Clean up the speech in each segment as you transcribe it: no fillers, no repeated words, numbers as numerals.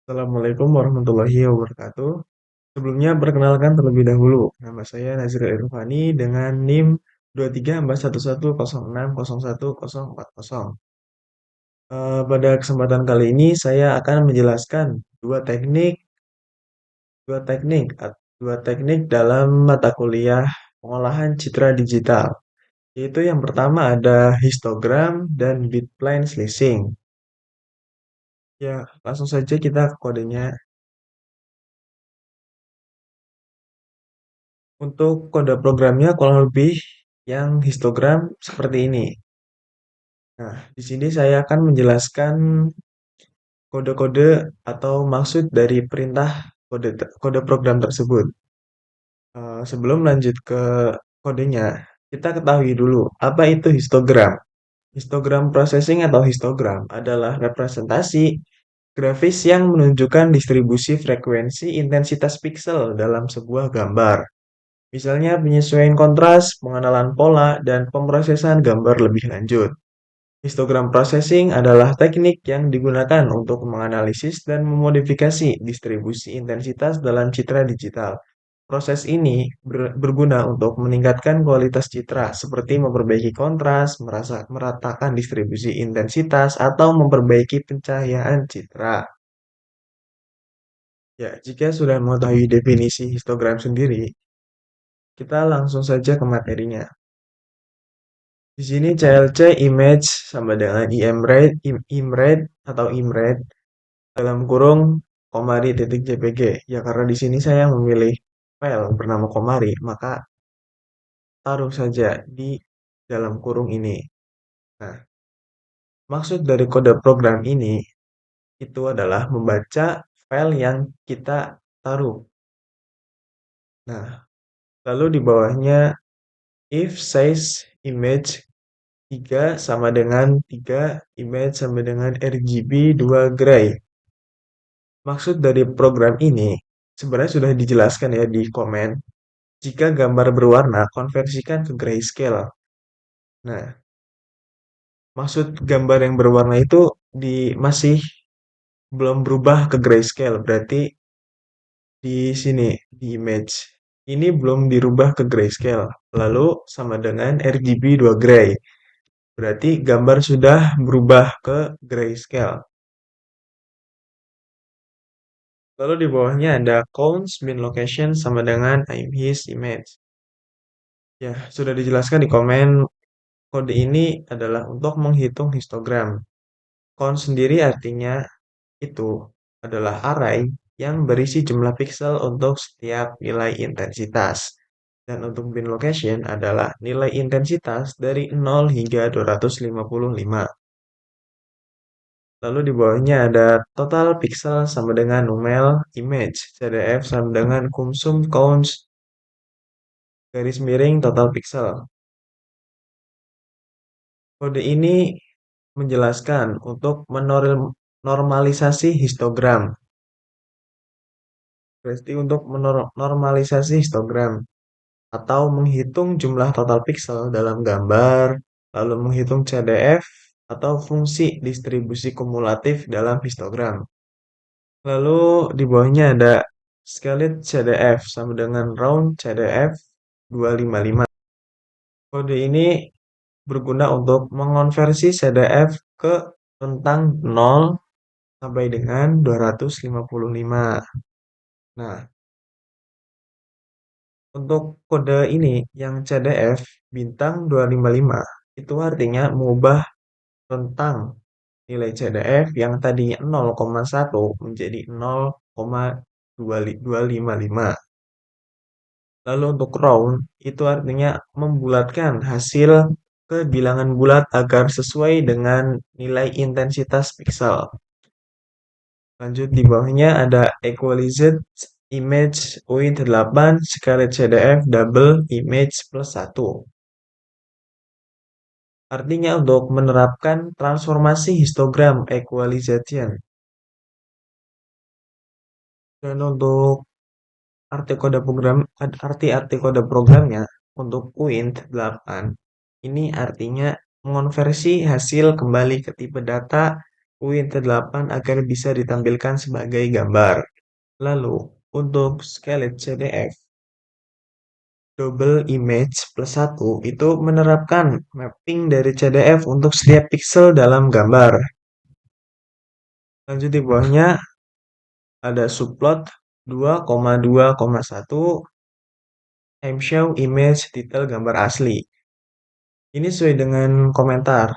Assalamualaikum warahmatullahi wabarakatuh. Sebelumnya perkenalkan terlebih dahulu. Nama saya Nazril Irfani dengan NIM 234110601040. Pada kesempatan kali ini saya akan menjelaskan dua teknik, dua teknik dalam mata kuliah pengolahan citra digital. Yaitu yang pertama ada histogram dan bitplane slicing. Ya, langsung saja kita ke kodenya. Untuk kode programnya kurang lebih yang histogram seperti ini. Nah, di sini saya akan menjelaskan kode-kode atau maksud dari perintah kode program tersebut. Sebelum lanjut ke kodenya, kita ketahui dulu apa itu histogram. Histogram processing atau histogram adalah representasi grafis yang menunjukkan distribusi frekuensi intensitas piksel dalam sebuah gambar. Misalnya penyesuaian kontras, pengenalan pola, dan pemrosesan gambar lebih lanjut. Histogram processing adalah teknik yang digunakan untuk menganalisis dan memodifikasi distribusi intensitas dalam citra digital. Proses ini berguna untuk meningkatkan kualitas citra, seperti memperbaiki kontras, meratakan distribusi intensitas, atau memperbaiki pencahayaan citra. Ya, jika sudah mengetahui definisi histogram sendiri, kita langsung saja ke materinya. Di sini CLC image sama dengan imrad atau imred dalam kurung komari.jpg. Ya karena di sini saya memilih file bernama komari, maka taruh saja di dalam kurung ini. Nah, maksud dari kode program ini itu adalah membaca file yang kita taruh. Nah, lalu di bawahnya if size image 3 sama dengan 3 image sama dengan RGB 2 gray. Maksud dari program ini sebenarnya sudah dijelaskan ya di komen. Jika gambar berwarna, konversikan ke grayscale. Nah, maksud gambar yang berwarna itu masih belum berubah ke grayscale. Berarti di sini, di image. Ini belum dirubah ke grayscale. Lalu sama dengan RGB 2 gray. Berarti gambar sudah berubah ke grayscale. Lalu di bawahnya ada counts bin location sama dengan I'm his image. Ya, sudah dijelaskan di komen. Kode ini adalah untuk menghitung histogram. Count sendiri artinya itu adalah array yang berisi jumlah piksel untuk setiap nilai intensitas. Dan untuk bin location adalah nilai intensitas dari 0 hingga 255. Lalu di bawahnya ada total pixel sama dengan numel image, CDF sama dengan kumsum counts garis miring total pixel. Kode ini menjelaskan untuk menormalisasi histogram. Berarti untuk menormalisasi histogram atau menghitung jumlah total pixel dalam gambar, lalu menghitung CDF atau fungsi distribusi kumulatif dalam histogram. Lalu di bawahnya ada scaled CDF sama dengan round CDF 255. Kode ini berguna untuk mengonversi CDF ke rentang 0 sampai dengan 255. Nah, untuk kode ini yang CDF bintang 255 itu artinya mengubah rentang nilai CDF yang tadinya 0,1 menjadi 0,255. Lalu untuk round itu artinya membulatkan hasil ke bilangan bulat agar sesuai dengan nilai intensitas piksel. Lanjut di bawahnya ada equalized image with 8 scaled CDF double image plus 1. Artinya untuk menerapkan transformasi histogram equalization. Dan untuk arti kode programnya untuk Wint8 ini artinya mengonversi hasil kembali ke tipe data Win8 agar bisa ditampilkan sebagai gambar. Lalu, untuk scalet CDF, double image plus 1 itu menerapkan mapping dari CDF untuk setiap pixel dalam gambar. Lanjut di bawahnya ada subplot 2,2,1 I'm show image titel gambar asli. Ini sesuai dengan komentar,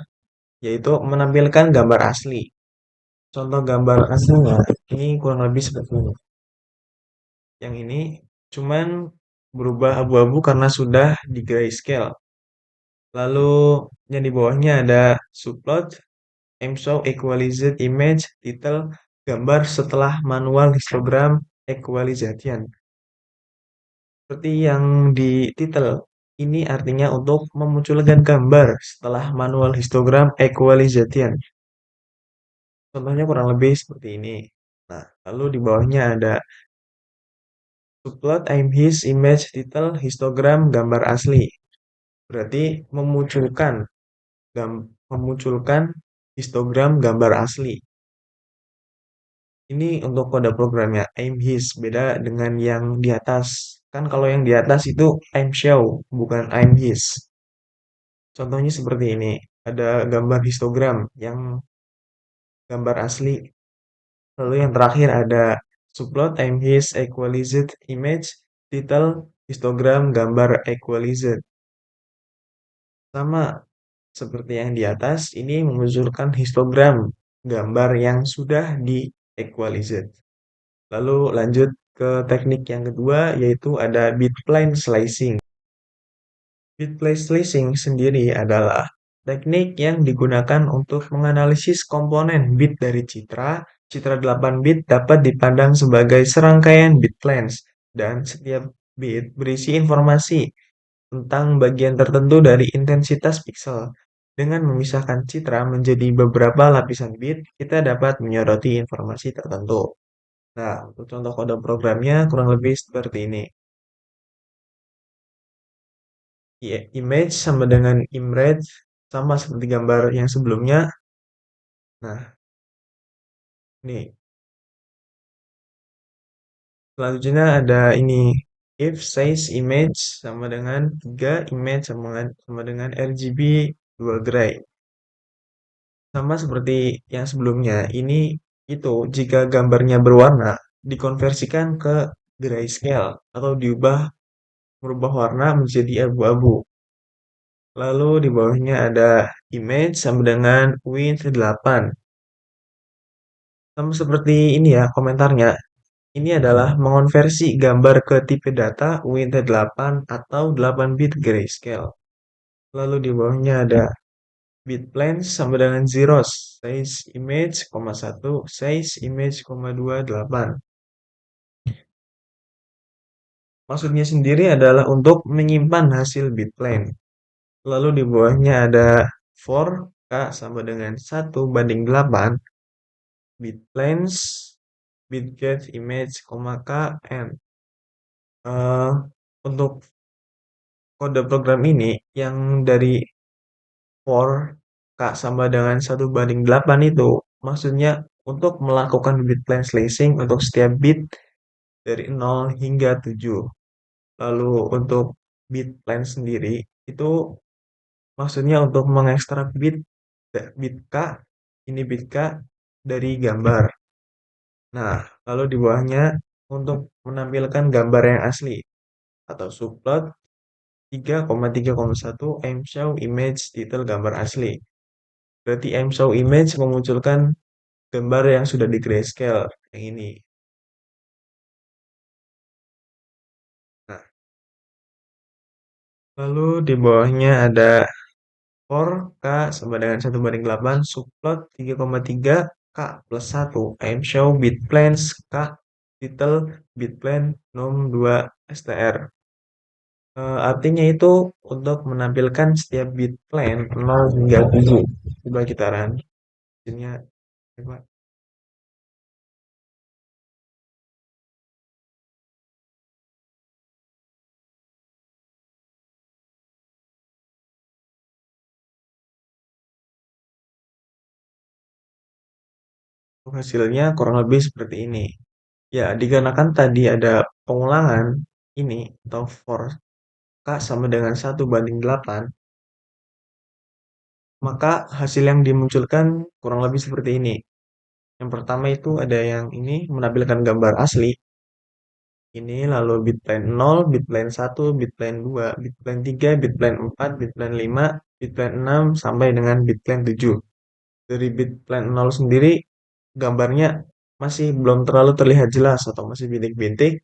yaitu menampilkan gambar asli. Contoh gambar aslinya ini kurang lebih seperti ini. Yang ini cuman berubah abu-abu karena sudah di grayscale. Lalu yang di bawahnya ada subplot show equalized image titel gambar setelah manual histogram equalization. Seperti yang di titel, ini artinya untuk memunculkan gambar setelah manual histogram equalization. Contohnya kurang lebih seperti ini. Nah, lalu di bawahnya ada subplot his image titel histogram gambar asli. Berarti memunculkan histogram gambar asli. Ini untuk kode programnya aim his beda dengan yang di atas. Kan kalau yang di atas itu aim show bukan aim his. Contohnya seperti ini. Ada gambar histogram yang gambar asli. Lalu yang terakhir ada subplot aim his equalized image title histogram gambar equalized. Sama seperti yang di atas, ini memunculkan histogram gambar yang sudah di equalized. Lalu lanjut ke teknik yang kedua, yaitu ada bitplane slicing. Bitplane slicing sendiri adalah teknik yang digunakan untuk menganalisis komponen bit dari citra. Citra 8 bit dapat dipandang sebagai serangkaian bitplanes, dan setiap bit berisi informasi tentang bagian tertentu dari intensitas pixel. Dengan memisahkan citra menjadi beberapa lapisan bit, kita dapat menyoroti informasi tertentu. Nah, untuk contoh kode programnya kurang lebih seperti ini. Image sama dengan image, sama seperti gambar yang sebelumnya. Nah, nih, selanjutnya ada ini. If size image sama dengan 3, image sama dengan RGB 2 gray. Sama seperti yang sebelumnya, ini itu jika gambarnya berwarna, dikonversikan ke grayscale atau merubah warna menjadi abu-abu. Lalu di bawahnya ada image sama dengan Win8. Sama seperti ini ya komentarnya. Ini adalah mengonversi gambar ke tipe data Win8 atau 8 bit grayscale. Lalu di bawahnya ada bitplanes sama dengan zeros, size image, 1, size image, 28. Maksudnya sendiri adalah untuk menyimpan hasil bitplane. Lalu di bawahnya ada for K sama dengan 1:8 bitplanes bitget image, K n. Eh, untuk kode program ini yang dari for K sama dengan 1:8 itu maksudnya untuk melakukan bitplane slicing untuk setiap bit dari 0 hingga 7. Lalu untuk bitplane sendiri itu maksudnya untuk mengekstrak bit K, ini bit K dari gambar. Nah, lalu di bawahnya untuk menampilkan gambar yang asli atau subplot 3,3,1 show image titel gambar asli. Berarti show image memunculkan gambar yang sudah di grayscale yang ini. Nah, lalu di bawahnya ada for K sama dengan 1:8 subplot 3,3 K plus 1 show bitplanes K titel bitplane num 2 str. Artinya itu untuk menampilkan setiap bitplane 0 hingga 7. Coba kita run. Hasilnya coba. Hasilnya kurang lebih seperti ini. Ya, dikarenakan tadi ada pengulangan ini atau for K sama dengan 1/8, maka hasil yang dimunculkan kurang lebih seperti ini. Yang pertama itu ada yang ini menampilkan gambar asli. Ini lalu bitplane 0, bitplane 1, bitplane 2, bitplane 3, bitplane 4, bitplane 5, bitplane 6, sampai dengan bitplane 7. Dari bitplane 0 sendiri, gambarnya masih belum terlalu terlihat jelas atau masih bintik-bintik.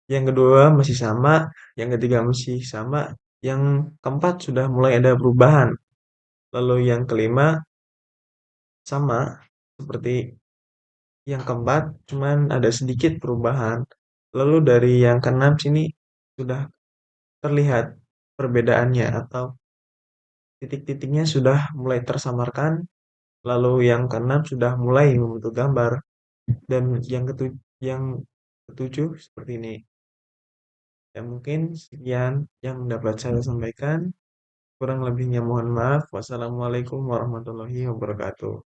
Yang kedua masih sama, yang ketiga masih sama, yang keempat sudah mulai ada perubahan. Lalu yang kelima sama seperti yang keempat, cuman ada sedikit perubahan. Lalu dari yang keenam sini sudah terlihat perbedaannya atau titik-titiknya sudah mulai tersamarkan. Lalu yang keenam sudah mulai membentuk gambar dan yang ketujuh seperti ini. Ya mungkin sekian yang dapat saya sampaikan. Kurang lebihnya mohon maaf. Wassalamualaikum warahmatullahi wabarakatuh.